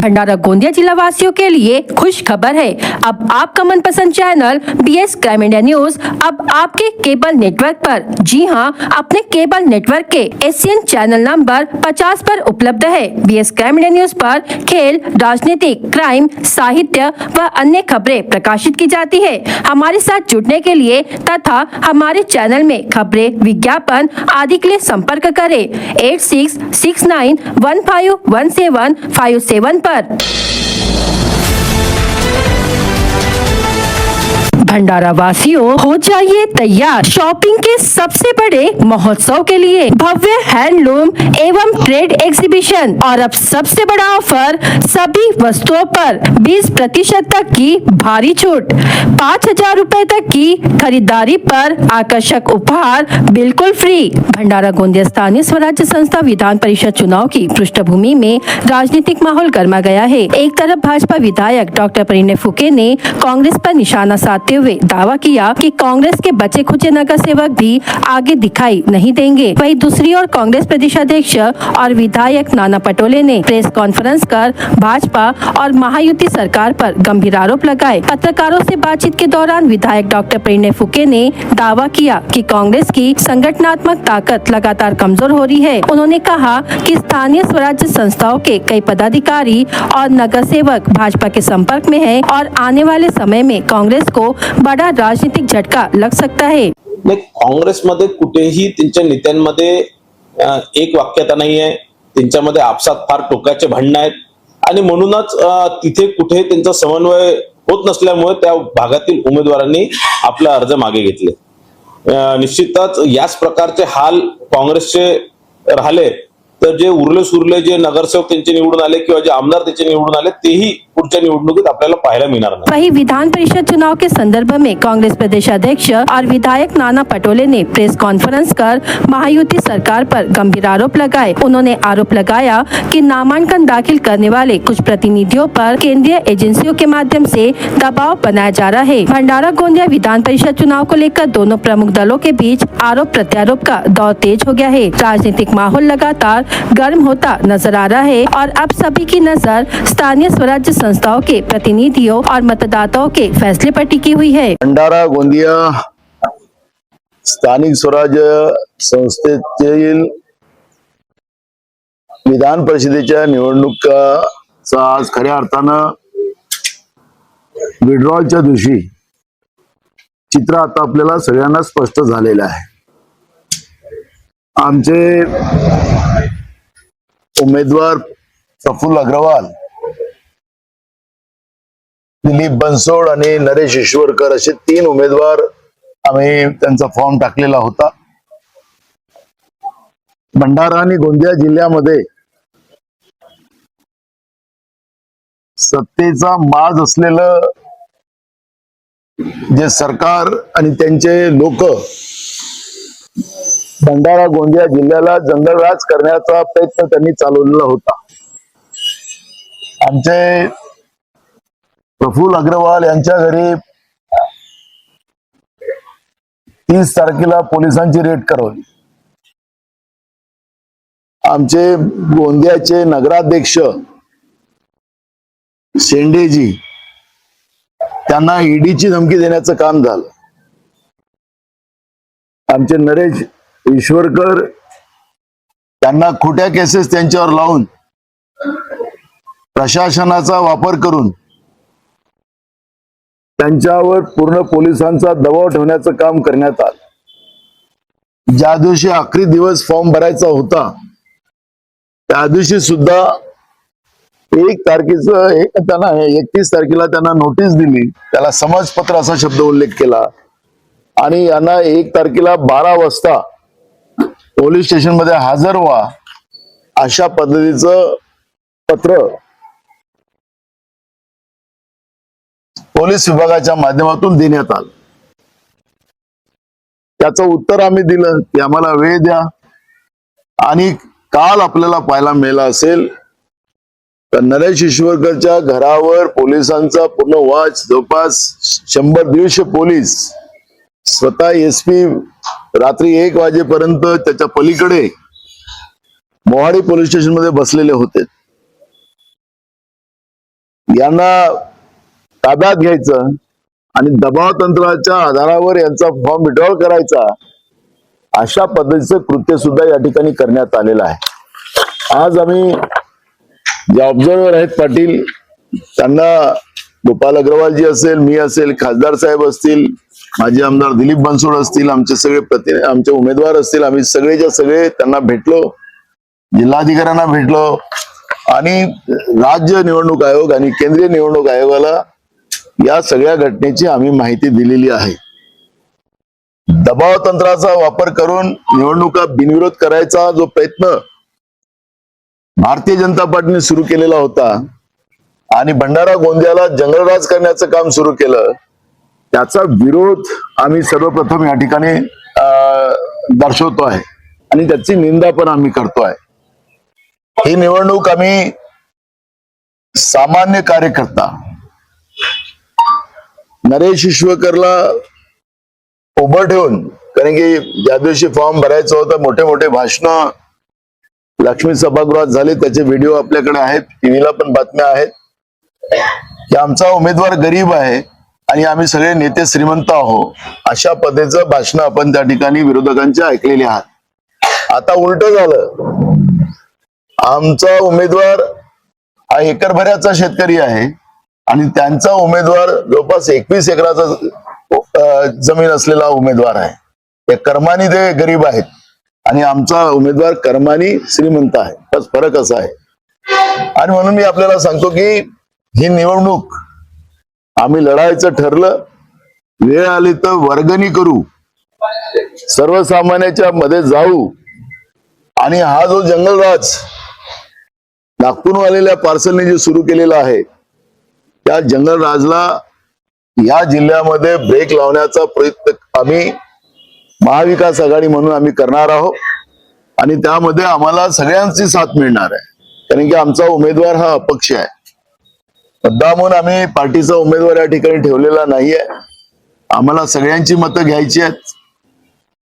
भंडारा गोंदिया जिला वासियों के लिए खुश खबर है। अब आपका मनपसंद channel BS crime India news अब आपके केबल नेटवर्क पर, जी हां, अपने केबल नेटवर्क के एशियन चैनल नंबर 50 पर उपलब्ध है। BS क्राइम इंडिया न्यूज पर खेल, राजनीतिक, क्राइम, साहित्य व अन्य खबरें प्रकाशित की जाती है। हमारे साथ जुड़ने के लिए तथा हमारे चैनल में खबरें, विज्ञापन आदि के लिए संपर्क करें 8669151757 पर। भंडारा वासियों, हो जाइए तैयार शॉपिंग के सबसे बड़े महोत्सव के लिए। भव्य हैंडलूम एवं ट्रेड एग्जीबिशन और अब सबसे बड़ा ऑफर, सभी वस्तुओं पर 20% तक की भारी छूट। 5000 रुपए तक की खरीदारी पर आकर्षक उपहार बिल्कुल फ्री। भंडारा गोंदिया स्थानीय स्वराज्य संस्था विधान परिषद चुनाव की पृष्ठभूमि में राजनीतिक माहौल गर्मा गया है। एक तरफ भाजपा विधायक डॉक्टर परिणय फुके ने कांग्रेस पर निशाना साधते हुए दावा किया कि कांग्रेस के बचे खुचे नगर सेवक भी आगे दिखाई नहीं देंगे। वहीं दूसरी ओर कांग्रेस प्रदेशाध्यक्ष और विधायक नाना पटोले ने प्रेस कॉन्फ्रेंस कर भाजपा और महायुति सरकार पर गंभीर आरोप लगाए। पत्रकारों से बातचीत के दौरान विधायक डॉक्टर परिणय फुके ने दावा किया कि कांग्रेस की संगठनात्मक ताकत लगातार कमजोर हो रही है। उन्होंने कहा कि स्थानीय स्वराज्य संस्थाओं के कई पदाधिकारी और नगर सेवक भाजपा के संपर्क में है और आने वाले समय में कांग्रेस को बड़ा राजनीतिक झटका लग सकता है। काँग्रेसमध्ये कुठेही त्यांच्या नेत्यांमध्ये एक वाक्यता नाही आहे, त्यांच्यामध्ये आपसात फार टोकाचे भांडणं आहेत आणि म्हणूनच तिथे कुठे त्यांचा समन्वय होत नसल्यामुळे त्या भागातील उमेदवारांनी आपला अर्ज मागे घेतले। निश्चितच याच प्रकारचे हाल काँग्रेसचे राहिले तर जे उरले सुरले जे नगरसेवक त्यांचे निवडून आले किंवा जे आमदार त्यांचे निवडून आले तेही पुढच्या निवडणुकीत आपल्याला पाहायला मिळणार नाही। वहीं विधान परिषद चुनाव के संदर्भ में कांग्रेस प्रदेश अध्यक्ष और विधायक नाना पटोले ने प्रेस कॉन्फ्रेंस कर महायुति सरकार पर गंभीर आरोप लगाए। उन्होंने आरोप लगाया कि नामांकन दाखिल करने वाले कुछ प्रतिनिधियों पर केंद्रीय एजेंसियों के माध्यम से दबाव बनाया जा रहा है। भंडारा गोंदिया विधान परिषद चुनाव को लेकर दोनों प्रमुख दलों के बीच आरोप प्रत्यारोप का दौर तेज हो गया है। राजनीतिक माहौल लगातार गर्म होता नजर आ रहा है और अब सभी की नजर स्थानीय स्वराज्य संस्थाओं के प्रतिनिधियों और मतदाताओं के फैसले पर टिकी हुई है। भंडारा गोंदिया स्थानिक स्वराज्य संस्थेतील विधान परिषदेच्या निवडणुकाचा आज खऱ्या अर्थानं विड्रॉलच्या दिवशी चित्र आता आपल्याला सगळ्यांना स्पष्ट झालेलं आहे। आमचे उमेदवार प्रफुल्ल अग्रवाल, दिलीप बनसोड आणि नरेश ईश्वरकर असे 3 उमेदवार आम्ही त्यांचा फॉर्म टाकलेला होता। भंडारा आणि गोंदिया जिल्ह्यामध्ये सत्तेचा माज असलेलं जे सरकार आणि त्यांचे लोक भंडारा गोंदिया जिल्ह्याला जंगलराज करण्याचा प्रयत्न त्यांनी चालवलेला होता। आमचे प्रफुल्ल अग्रवाल यांच्या घरी 30 तारखेला पोलिसांची रेड करवली। आमचे गोंदियाचे नगराध्यक्ष शेंडेजी त्यांना ईडीची धमकी देण्याचं काम झालं। आमचे नरेश ईश्वरकर त्यांना खोट्या केसेस त्यांच्यावर लावून प्रशासनाचा वापर करून त्यांच्यावर पूर्ण पोलिसांचा दबाव ठेवण्याचं काम करण्यात आलं। ज्या दिवशी आखरी दिवस फॉर्म भरायचा होता त्या दिवशी सुद्धा 1 तारखेचं त्यांना 31 तारखेला त्यांना नोटीस दिली, त्याला समजपत्र असा शब्द उल्लेख केला आणि यांना 1 तारखेला 12 वाजता पोलीस स्टेशन मध्ये हजर व्हा अशा पद्धतीचं पत्र पोलीस विभागाच्या माध्यमातून देण्यात आलं। त्याचं उत्तर आम्ही दिलं की आम्हाला वेळ द्या आणि काल आपल्याला पाहायला मिळालं असेल तर नरेश ईश्वरकरच्या घरावर पोलिसांचा पूर्ण वॉच, जवळपास 100-150 पोलीस, स्वतः SP रात्री 1 वाजेपर्यंत त्याच्या पलीकडे मोहाडी पोलीस स्टेशन मध्ये बसलेले होते। यांना ताब्यात घ्यायचं आणि दबाव तंत्राच्या आधारावर यांचा फॉर्म विड्रॉल करायचा, अशा पद्धतीचं कृत्य सुद्धा या ठिकाणी करण्यात आलेलं आहे. आज आम्ही जे ऑब्झर्वर आहेत पाटील, त्यांना गोपाल अग्रवालजी असेल, मी असेल, खासदार साहेब असतील, माजी आमदार दिलीप बनसोड असतील, आमचे सगळे आमचे उमेदवार असतील, आम्ही सगळेच्या सगळे त्यांना भेटलो, जिल्हाधिकाऱ्यांना भेटलो आणि राज्य निवडणूक आयोग आणि केंद्रीय निवडणूक आयोगाला या सगळ्या घटनेची आम्ही माहिती दिलेली आहे. दबाव तंत्राचा वापर करून निवडणुका बिनविरोध करायचा जो प्रयत्न भारतीय जनता पार्टीने सुरू केलेला होता आणि भंडारा गोंदियाला जंगलराज करण्याचं काम सुरू केलं, त्याचा विरोध आम्ही सर्वप्रथम या ठिकाणी दर्शवतो आहे आणि त्याची निंदा पण आम्ही करतोय. ही निवडणूक आम्ही सामान्य कार्यकर्ता नरेश विश्वकरला उभं ठेवून, कारण की ज्या दिवशी फॉर्म भरायचं होतं मोठे मोठे भाषण लक्ष्मी सभागृहात झाले, त्याचे व्हिडिओ आपल्याकडे आहेत, टीव्हीला पण बातम्या आहेत की आमचा उमेदवार गरीब आहे आणि आम्ही सगळे नेते श्रीमंत आहोत, अशा पद्धतीचं भाषण आपण त्या ठिकाणी विरोधकांचे ऐकलेले आहात. आता उलट झालं, आमचा उमेदवार हा एकरभऱ्याचा शेतकरी आहे आणि त्यांचा उमेदवार जवळपास 21 एकराचा जमीन असलेला उमेदवार आहे. ते कर्मानी ते गरीब आहेत आणि आमचा उमेदवार कर्मानी श्रीमंत आहे, बस फरक असा आहे. आणि म्हणून मी आपल्याला सांगतो की ही निवडणूक आम्ही लढायचं ठरलं, वेळ आली तर वर्गणी करू, सर्वसामान्याच्या मध्ये जाऊ आणि हा जो जंगलराज नागपूरहून आलेल्या पार्सलने जे सुरू केलेला आहे, त्या जंगलराजला या जिल्ह्यामध्ये ब्रेक लावण्याचा प्रयत्न आम्ही महाविकास आघाडी म्हणून आम्ही करणार आहोत आणि त्यामध्ये आम्हाला सगळ्यांची साथ मिळणार आहे, कारण की आमचा उमेदवार हा अपक्ष आहे. मुद्दामून आम्ही पार्टीचा उमेदवार या ठिकाणी ठेवलेला नाहीये. आम्हाला सगळ्यांची मतं घ्यायची आहेत.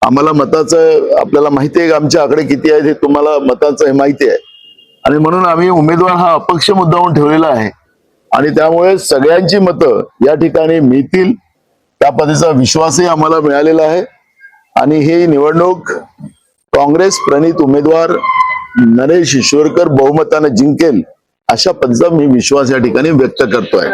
आम्हाला मताचं, आपल्याला माहिती आहे की आमचे आकडे किती आहेत हे तुम्हाला मताचं हे माहिती आहे आणि म्हणून आम्ही उमेदवार हा अपक्ष मुद्दामून ठेवलेला आहे आणि त्यामुळे सगळ्यांची मतं या ठिकाणी मिळतील, त्या पद्धतीचा विश्वासही आम्हाला मिळालेला आहे आणि ही निवडणूक काँग्रेस प्रणित उमेदवार नरेश ईश्वरकर बहुमताने जिंकेल, अशा पद्धतीचा मी विश्वास या ठिकाणी व्यक्त करतोय.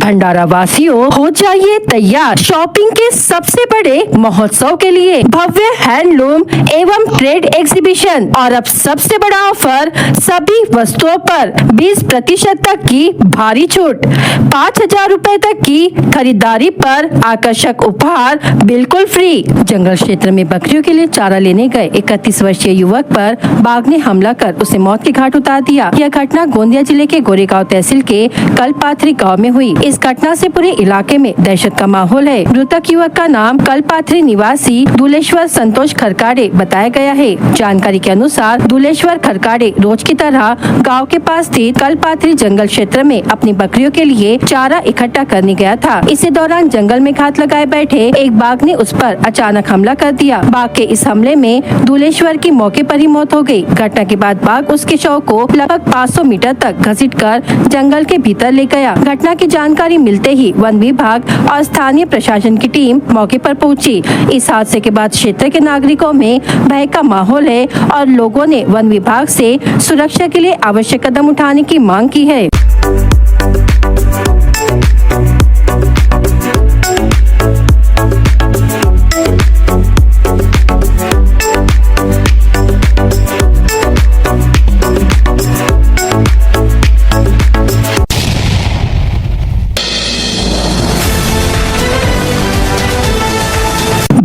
भंडारा वासियों, हो जाइए तैयार शॉपिंग के सबसे बड़े महोत्सव के लिए। भव्य हैंडलूम एवं ट्रेड एग्जीबिशन और अब सबसे बड़ा ऑफर, सभी वस्तुओं पर 20% तक की भारी छूट, 5,000 रुपए तक की खरीदारी पर आकर्षक उपहार बिल्कुल फ्री। जंगल क्षेत्र में बकरियों के लिए चारा लेने गए 31 वर्षीय युवक पर बाघ ने हमला कर उसे मौत के घाट उतार दिया। यह घटना गोंदिया जिले के गोरेगांव तहसील के कलपाथरी गांव में हुई। इस घटना से पूरे इलाके में दहशत का माहौल है। मृतक युवक का नाम कलपाथरी निवासी दुलेश्वर संतोष खरकाड़े बताया गया है। जानकारी के अनुसार दुलेश्वर खरकाड़े रोज की तरह गांव के पास स्थित कलपाथरी जंगल क्षेत्र में अपनी बकरियों के लिए चारा इकट्ठा करने गया था। इसी दौरान जंगल में घात लगाए बैठे एक बाघ ने उस पर अचानक हमला कर दिया। बाघ के इस हमले में दुलेश्वर की मौके पर ही मौत हो गई। घटना के बाद बाघ उसके शव को लगभग 500 मीटर तक घसीटकर जंगल के भीतर ले गया। घटना की जानकारी मिलते ही वन विभाग और स्थानीय प्रशासन की टीम मौके पर पहुंची। इस हादसे के बाद क्षेत्र के नागरिकों में भय का माहौल है और लोगों ने वन विभाग से सुरक्षा के लिए आवश्यक कदम उठाने की मांग की है।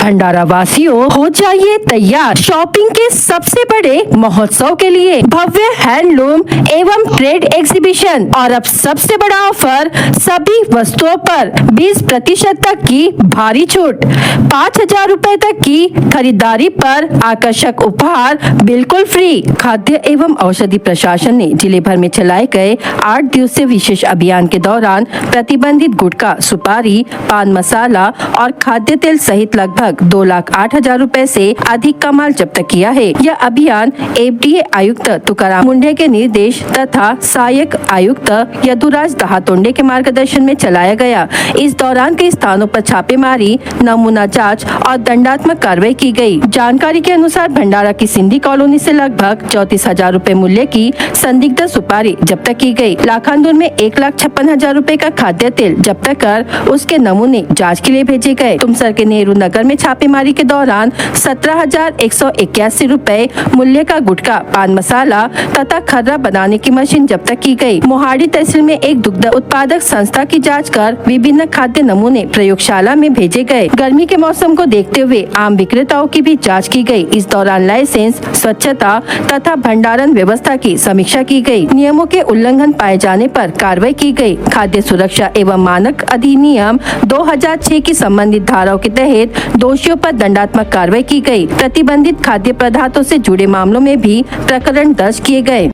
भंडारा वासियों हो जाइए तैयार शॉपिंग के सबसे बड़े महोत्सव के लिए भव्य हैंडलूम एवं ट्रेड एग्जीबिशन। और अब सबसे बड़ा ऑफर, सभी वस्तुओं पर 20% तक की भारी छूट, 5,000 रूपए तक की खरीदारी पर आकर्षक उपहार बिल्कुल फ्री। खाद्य एवं औषधि प्रशासन ने जिले भर में चलाए गए 8 दिवसीय विशेष अभियान के दौरान प्रतिबंधित गुटखा, सुपारी, पान मसाला और खाद्य तेल सहित लगभग 2,08,000 रूपए से अधिक का माल जब्त किया है। यह अभियान एफडीए आयुक्त तुकाराम मुंढे के निर्देश तथा सहायक आयुक्त यदुराज दहातोंडे के मार्गदर्शन में चलाया गया। इस दौरान कई स्थानों पर छापेमारी, नमूना जांच और दंडात्मक कार्रवाई की गई। जानकारी के अनुसार भंडारा की सिंधी कॉलोनी से लगभग 34,000 रूपए मूल्य की संदिग्ध सुपारी जब्त की गई। लाखांदूर में 1,56,000 रूपए का खाद्य तेल जब्त कर उसके नमूने जांच के लिए भेजे गए। तुमसर के नेहरू नगर में छापेमारी के दौरान 17,181 रूपए मूल्य का गुटखा, पान मसाला तथा खर्रा बनाने की मशीन जब्त की गई। मोहाड़ी तहसील में एक दुग्ध उत्पादक संस्था की जांच कर विभिन्न खाद्य नमूने प्रयोगशाला में भेजे गए। गर्मी के मौसम को देखते हुए आम विक्रेताओं की भी जांच की गई। इस दौरान लाइसेंस, स्वच्छता तथा भंडारण व्यवस्था की समीक्षा की गई। नियमों के उल्लंघन पाए जाने पर कार्रवाई की गई। खाद्य सुरक्षा एवं मानक अधिनियम 2006 की संबंधित धाराओं के तहत दोषियों पर दंडात्मक कार्रवाई की गई। प्रतिबंधित खाद्य पदार्थों से जुड़े मामलों में भी प्रकरण दर्ज किए गए।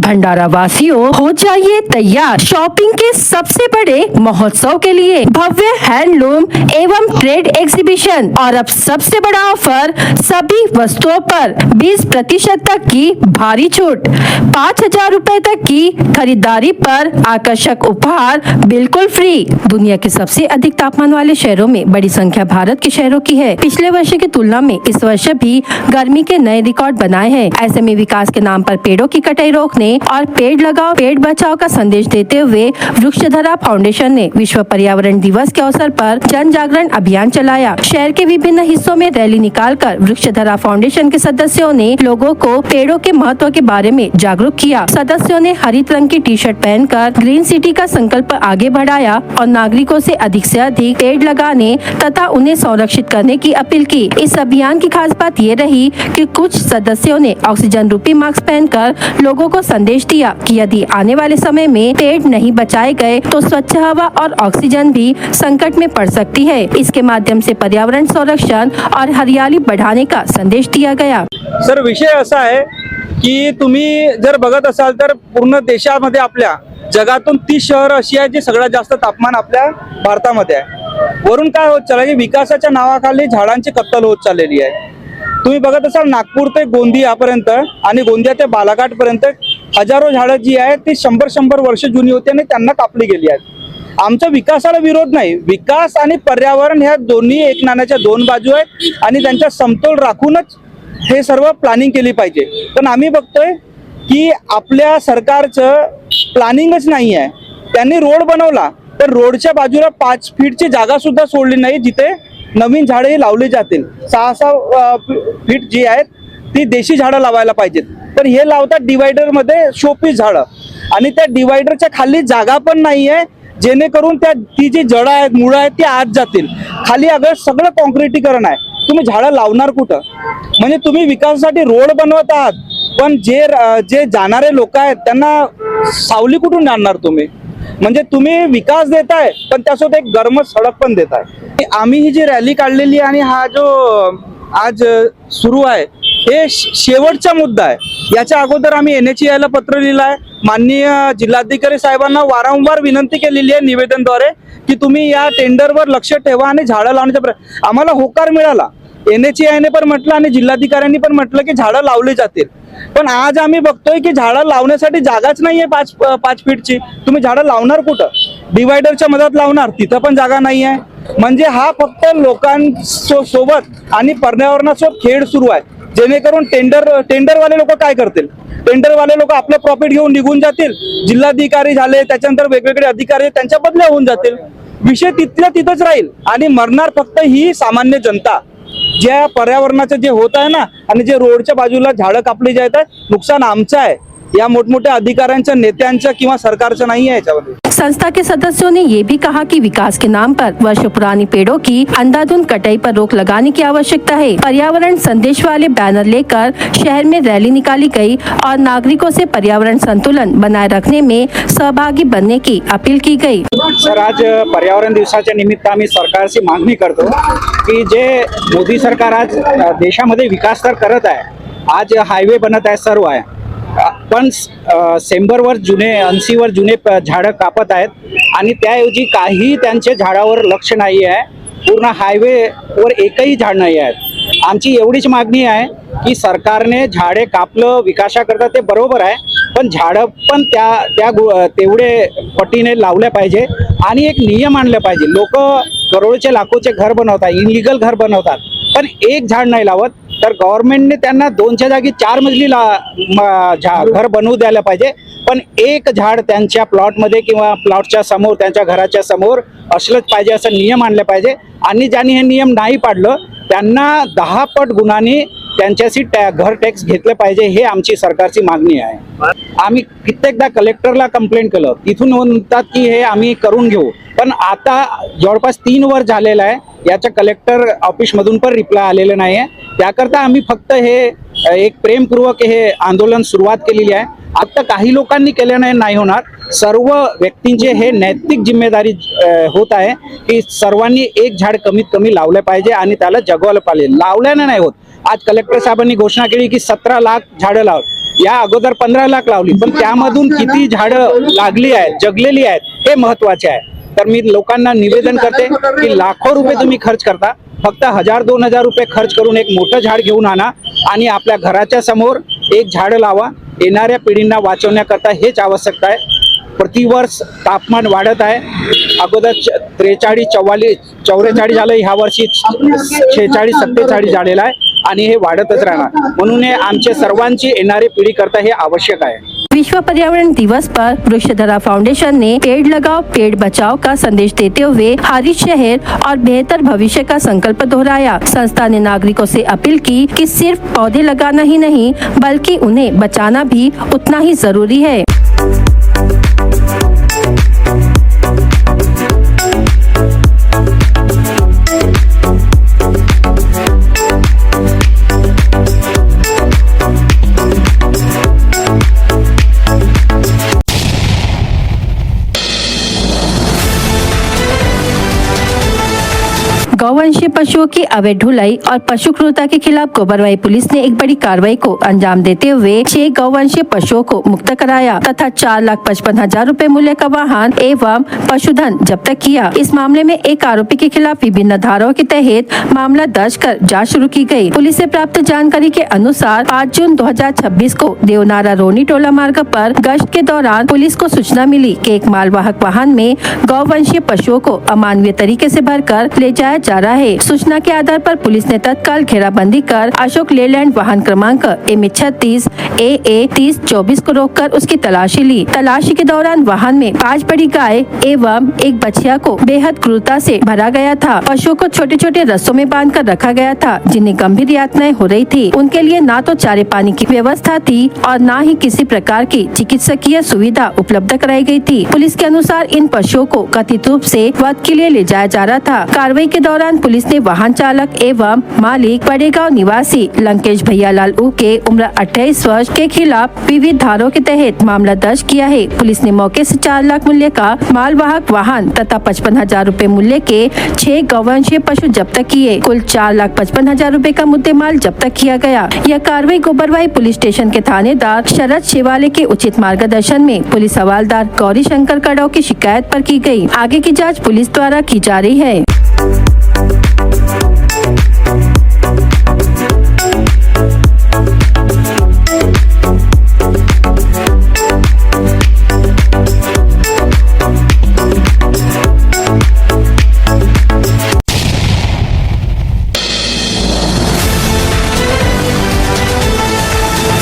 भंडारा वासियों हो जाइए तैयार शॉपिंग के सबसे बड़े महोत्सव के लिए भव्य हैंडलूम एवं ट्रेड एग्जीबिशन। और अब सबसे बड़ा ऑफर, सभी वस्तुओं पर 20% तक की भारी छूट, 5,000 रूपए तक की खरीदारी पर आकर्षक उपहार बिल्कुल फ्री। दुनिया के सबसे अधिक तापमान वाले शहरों में बड़ी संख्या भारत के शहरों की है। पिछले वर्ष की तुलना में इस वर्ष भी गर्मी के नए रिकॉर्ड बनाए हैं। ऐसे में विकास के नाम पर पेड़ों की कटाई रोकने और पेड़ लगाओ पेड़ बचाओ का संदेश देते हुए वृक्षधरा फाउंडेशन ने विश्व पर्यावरण दिवस के अवसर पर जन जागरण अभियान चलाया। शहर के विभिन्न हिस्सों में रैली निकालकर वृक्षधरा फाउंडेशन के सदस्यों ने लोगों को पेड़ों के महत्व के बारे में जागरूक किया। सदस्यों ने हरित रंग की टी शर्ट पहनकर ग्रीन सिटी का संकल्प आगे बढ़ाया और नागरिकों से अधिक पेड़ लगाने तथा उन्हें संरक्षित करने की अपील की। इस अभियान की खास बात ये रही कि कुछ सदस्यों ने ऑक्सीजन रूपी मास्क पहनकर लोगों को संदेश दिया कि यदि आने वाले समय में पेड़ नहीं बचाए गए तो स्वच्छ हवा और ऑक्सीजन भी संकट में पड़ सकती है। इसके माध्यम से पर्यावरण संरक्षण और हरियाली बढ़ाने का संदेश दिया गया। सर, विषय असा आहे की तुम्ही जर बघत असाल तर पूर्ण देशामध्ये आपल्या जगातून 30 शहर अशी आहेत जे सगळ्यात जास्त तापमान आपल्या भारतामध्ये आहे। वरून काय होत चाललंय, विकासाच्या नावाखाली झाडांची कत्तल होत चाललेली आहे। तुम्ही बघत असाल नागपूर ते गोंदियापर्यंत आणि गोंदिया ते बालाघाट पर्यंत हजारो झाडं जी आहेत ती 100 वर्ष जुनी होती आणि त्यांना कापली गेली आहेत। आमचा विकासाला विरोध नाही, विकास आणि पर्यावरण ह्या दोन्ही एक नाण्याच्या दोन बाजू आहेत आणि त्यांचा समतोल राखूनच हे सर्व प्लॅनिंग केली पाहिजे। पण आम्ही बघतोय की आपल्या सरकारचं प्लॅनिंगच नाही आहे। त्यांनी रोड बनवला तर रोडच्या बाजूला 5 फीटची जागा सुद्धा सोडली नाही जिथे नवीन झाडे लावली जातील। 6 फीट जी आहेत ती देशी झाडं लावायला पाहिजेत, पण हे लावतात डिवायडर मध्ये शोपीस झाडं आणि त्या डिवायडरच्या खाली जागा पण नाहीये जेणेकरून ती जी जड आहेत, मुळं आहेत ती आत जातील। खाली अगं सगळं कॉन्क्रिटीकरण आहे, तुम्ही झाडं लावणार कुठं? म्हणजे तुम्ही विकासासाठी रोड बनवत आहात, पण जे जाणारे लोक आहेत त्यांना सावली कुठून आणणार तुम्ही? म्हणजे तुम्ही विकास देताय पण त्यासोबत एक गरम सडक पण देताय। आम्ही ही जी रॅली काढलेली आणि हा जो आज सुरू आहे हे शेवटचा मुद्दा आहे। याच्या अगोदर आम्ही NHAI ला पत्र लिहिलं आहे, माननीय जिल्हाधिकारी साहेबांना वारंवार विनंती केलेली आहे निवेदनद्वारे की तुम्ही या टेंडरवर लक्ष ठेवा आणि झाडं लावण्याचा आम्हाला होकार मिळाला। NHAI ने पण म्हटलं आणि जिल्हाधिकाऱ्यांनी पण म्हटलं की झाडं लावली जातील, पण आज आम्ही बघतोय की झाडं लावण्यासाठी जागाच नाहीये 5 फीटची। तुम्ही झाडं लावणार कुठं? डिवायडरच्या मधात लावणार, तिथं पण जागा नाही आहे। म्हणजे हा फक्त लोकांसोबत आणि पर्यावरणासोबत खेळ सुरू आहे। जेणेकरून टेंडरवाले लोक काय करतील? टेंडरवाले लोक आपलं प्रॉफिट घेऊन निघून जातील. जिल्हाधिकारी झाले, त्याच्यानंतर वेगवेगळे अधिकारी त्यांच्या बदल्या होऊन जातील. विषय तिथल्या तिथंच राहील आणि मरणार फक्त ही सामान्य जनता. ज्या पर्यावरणाचं जे होत आहे ना, आणि जे रोडच्या बाजूला झाडं कापली जात आहे, नुकसान आमचं आहे, या मोठमोठ्या अधिकाऱ्यांच्या, नेत्यांचं किंवा सरकारचं नाही आहे याच्यामध्ये. संस्था के सदस्यों ने ये भी कहा कि विकास के नाम पर वर्षों पुरानी पेड़ों की अंधाधुंध कटाई पर रोक लगाने की आवश्यकता है। पर्यावरण संदेश वाले बैनर लेकर शहर में रैली निकाली गई और नागरिकों से पर्यावरण संतुलन बनाए रखने में सहभागी बनने की अपील की गई। सर, आज पर्यावरण दिवसाच्या निमित्त आम्ही सरकारची मागणी करतो की जे मोदी सरकार आज देशामध्ये विकास तर करत आहे, आज हायवे बनत आहे, सर्व आहे, पण 100वर जुने 80वर जुने झाडं कापत आहेत आणि त्याऐवजी काही त्यांचे झाडावर लक्ष नाही आहे. पूर्ण हायवेवर एकही झाड नाही आहे. आमची एवढीच मागणी आहे की सरकारने झाडे कापलं विकासाकरता, ते बरोबर आहे, पण झाडं पण तेवढे पटीने लावल्या पाहिजे आणि एक नियम आणले पाहिजे. लोक करोडचे लाखोचे घर बनवतात, इलिगल घर बनवतात, पण एक झाड नाही लावत. तर गव्हर्नमेंटने त्यांना 2च्या जागी 4 मजली घर बनवू द्यायला पाहिजे, पण एक झाड त्यांच्या प्लॉटमध्ये किंवा प्लॉटच्या समोर, त्यांच्या घराच्या समोर असलंच पाहिजे, असं नियम आणले पाहिजे. आणि ज्यांनी हे नियम नाही पाडलं त्यांना 10 पट गुन्ह्याने त्यांच्याशी घर टॅक्स घेतले पाहिजे. हे आमची सरकारची मागणी आहे. आम्ही कित्येकदा कलेक्टरला कंप्लेंट केलं, तिथून म्हणतात की हे आम्ही करून घेऊ, पण आता जवळपास 3 वर्ष झालेलं आहे, याच्या कलेक्टर ऑफिसमधून पण रिप्लाय आलेलं नाही आहे. त्याकरता आम्ही फक्त हे एक प्रेमपूर्वक हे आंदोलन सुरुवात केलेली आहे. आता काही लोकांनी केल्याने नाही होणार, सर्व व्यक्तींचे हे नैतिक जिम्मेदारी होत आहे की सर्वांनी एक झाड कमीत कमी लावलं पाहिजे आणि त्याला जगवलं पाहिजे. लावल्याने नाही होत. आज कलेक्टर साहेबांनी घोषणा केली की 17 लाख झाडं लाव, या अगोदर 15 लाख लावली, पण त्यामधून किती झाडं लागली आहेत, जगलेली आहेत, हे महत्वाचे आहे. तर मी लोकांना निवेदन करते की लाखो रुपये तुम्ही खर्च करता, फक्त 1000-2000 रुपये खर्च करून एक मोठं झाड घेऊन आणा आणि आपल्या घराच्या समोर एक झाड लावा. येणाऱ्या पिढींना वाचवण्याकरता हेच आवश्यकता आहे. प्रतिवर्ष तापमान वाढत आहे. अगोदर 43-44 झालं, ह्या वर्षी 46-47 झालेलं आहे आणि हे वाढतच राहणार. म्हणून हे आमच्या सर्वांची येणारी पिढी करता हे आवश्यक आहे. विश्व पर्यावरण दिवस पर वृक्षधरा फाउंडेशन ने पेड़ लगाओ पेड़ बचाओ का संदेश देते हुए हरित शहर और बेहतर भविष्य का संकल्प दोहराया। संस्था ने नागरिकों से अपील की कि सिर्फ पौधे लगाना ही नहीं बल्कि उन्हें बचाना भी उतना ही जरूरी है। गौवंशीय पशुओं की अवैध ढुलाई और पशु क्रूरता के खिलाफ गोबरवाही पुलिस ने एक बड़ी कार्रवाई को अंजाम देते हुए 6 गौवंशीय पशुओं को मुक्त कराया तथा 4,55,000 रुपए मूल्य का वाहन एवं पशुधन जब्त किया। इस मामले में एक आरोपी के खिलाफ विभिन्न धाराओं के तहत मामला दर्ज कर जांच शुरू की गई। पुलिस से प्राप्त जानकारी के अनुसार 5 जून 2026 को देवनारा रोनी टोला मार्ग पर गश्त के दौरान पुलिस को सूचना मिली कि एक मालवाहक वाहन में गौवंशीय पशुओं को अमानवीय तरीके से भरकर ले जाया जा रहा है। सूचना के आधार पर पुलिस ने तत्काल घेराबंदी कर अशोक लेलैंड वाहन क्रमांक MH36 AA 3024 को रोककर उसकी तलाशी ली। तलाशी के दौरान वाहन में 5 बड़ी गाय एवं एक बछिया को बेहद क्रूरता से भरा गया था। पशुओं को छोटे छोटे रस्सों में बांधकर रखा गया था जिन्हें गंभीर यातनाएं हो रही थी। उनके लिए न तो चारे पानी की व्यवस्था थी और न ही किसी प्रकार की चिकित्सकीय सुविधा उपलब्ध कराई गई थी। पुलिस के अनुसार इन पशुओं को कथित रूप से वध के लिए ले जाया जा रहा था। कार्रवाई के दौरान पुलिस ने वाहन चालक एवं मालिक बड़ेगांव निवासी लंकेश भैयालाल उके उम्र 28 वर्ष के खिलाफ विविध धाराओं के तहत मामला दर्ज किया है। पुलिस ने मौके से 4 लाख मूल्य का मालवाहक वाहन तथा 55,000 रुपए मूल्य के 6 गौवंशीय पशु जब्त किए। कुल 4,55,000 रुपए का मुद्देमाल जब्त किया गया। यह कार्रवाई गोबरवाही पुलिस स्टेशन के थानेदार शरद शिवाले के उचित मार्गदर्शन में पुलिस हवालदार गौरी शंकर कड़ाव की शिकायत पर की गई। आगे की जाँच पुलिस द्वारा की जा रही है।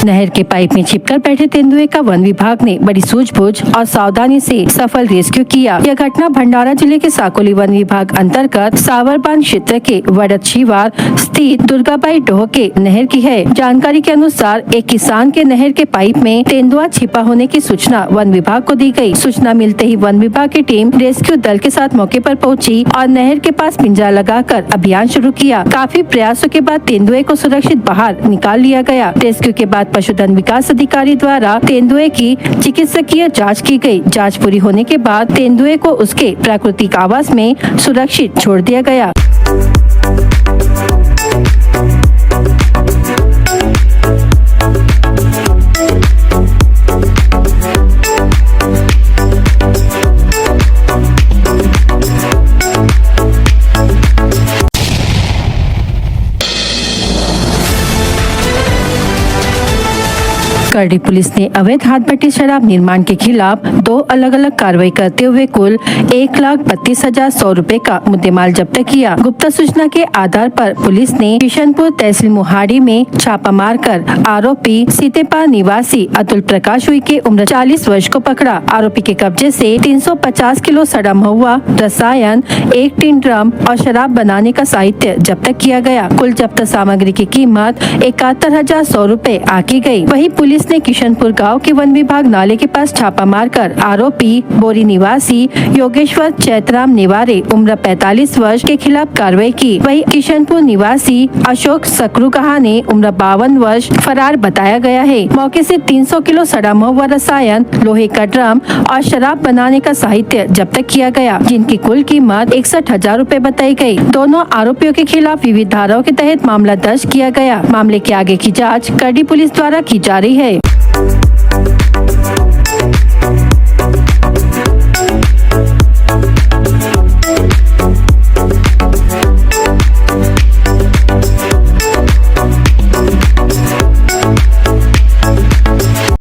नहर के पाइप में छिपकर बैठे तेंदुए का वन विभाग ने बड़ी सूझबूझ और सावधानी से सफल रेस्क्यू किया। यह घटना भंडारा जिले के साकोली वन विभाग अंतर्गत सावरबान क्षेत्र के वड़द शिवार स्थित दुर्गाबाई डोह के नहर की है। जानकारी के अनुसार एक किसान के नहर के पाइप में तेंदुआ छिपा होने की सूचना वन विभाग को दी गई। सूचना मिलते ही वन विभाग की टीम रेस्क्यू दल के साथ मौके पर पहुंची और नहर के पास पिंजरा लगाकर अभियान शुरू किया। काफी प्रयासों के बाद तेंदुए को सुरक्षित बाहर निकाल लिया गया। रेस्क्यू के बाद पशुधन विकास अधिकारी द्वारा तेंदुए की चिकित्सकीय जांच की गई। जांच पूरी होने के बाद तेंदुए को उसके प्राकृतिक आवास में सुरक्षित छोड़ दिया गया। करडी पुलिस ने अवैध हाथ भट्टी शराब निर्माण के खिलाफ 2 अलग अलग कार्रवाई करते हुए कुल 1,32,100 रुपए का मुद्देमाल जब्त किया। गुप्त सूचना के आधार पर पुलिस ने किशनपुर तहसील मुहाड़ी में छापा मारकर आरोपी सीतेपाल निवासी अतुल प्रकाश उइके उम्र 40 वर्ष को पकड़ा। आरोपी के कब्जे से 350 किलो सड़ा महुआ, रसायन, 1 टीन ड्रम और शराब बनाने का साहित्य जब्त किया गया। कुल जब्त सामग्री की कीमत 71,100 रुपए आकी गयी। वही पुलिस ने किशनपुर गांव के वन विभाग नाले के पास छापा मारकर आरोपी बोरी निवासी योगेश्वर चैतराम निवारे उम्र 45 वर्ष के खिलाफ कार्रवाई की। वही किशनपुर निवासी अशोक सकरुकहा ने उम्र 52 वर्ष फरार बताया गया है। मौके से 300 किलो सड़ा महुआ, रसायन, लोहे का ड्रम और शराब बनाने का साहित्य जब्त किया गया, जिनकी कुल कीमत 61,000 रुपए बताई गई। दोनों आरोपियों के खिलाफ विविध धाराओं के तहत मामला दर्ज किया गया। मामले के आगे की जाँच करडी पुलिस द्वारा की जा रही है।